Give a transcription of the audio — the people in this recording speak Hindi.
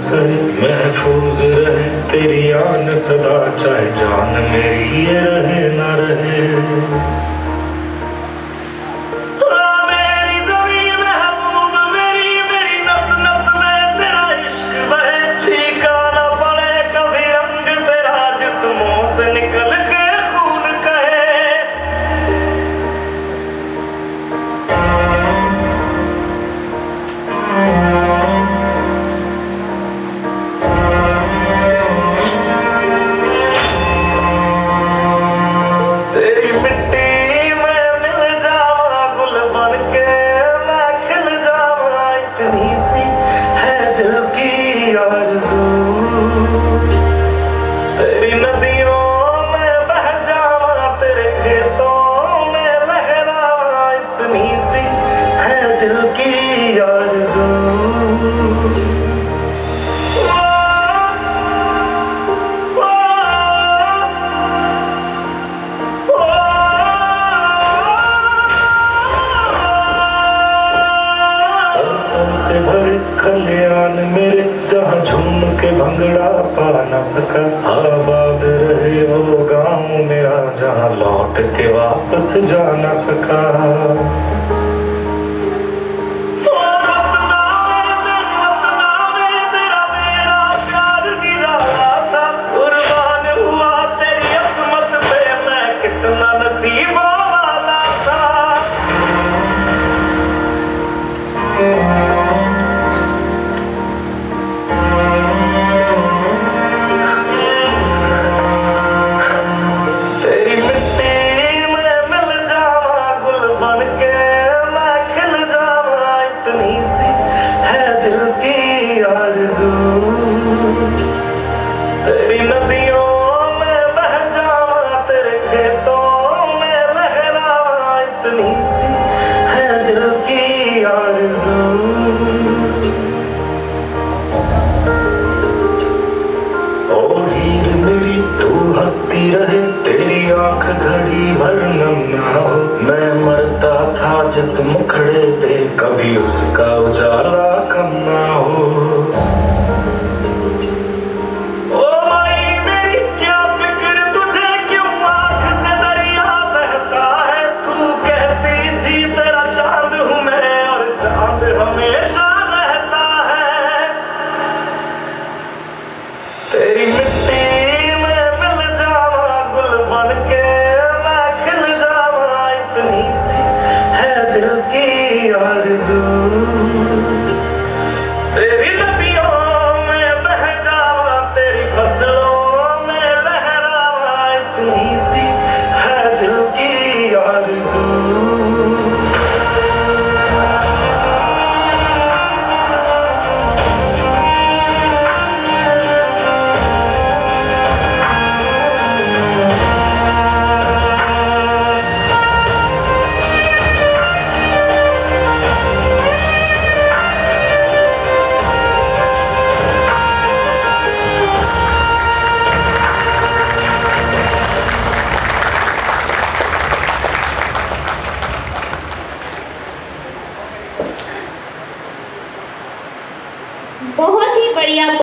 सही महफूज रहे तेरी आन सदा, चाहे जान मेरी ये रहे ना रहे। तेरी नदियों में बह जावा, तेरे खेतों में लहरावा, इतनी सी है दिल की आरज़ू। सरसों से भरे खलियान मेरे, जहाँ झूम के भंगड़ा पा न सका, आबाद रहे वो गाँव मेरा, जहाँ लौट के वापस जा न सका। तेरी नदियों में बह जावा, तेरे खेतों में लहरावा, इतनी सी है दिल की आरज़ू। ओ हीर मेरी तू हंसती रहे, तेरी आंख घड़ी भर नम ना हो। मैं मरता था जिस मुखड़े पे, कभी उसका उजाला कम ना हो। तेरी मिट्टी में मिल जावा, गुल बन के मैं खिल जावा, इतनी सी है दिल की आरज़ू। तेरी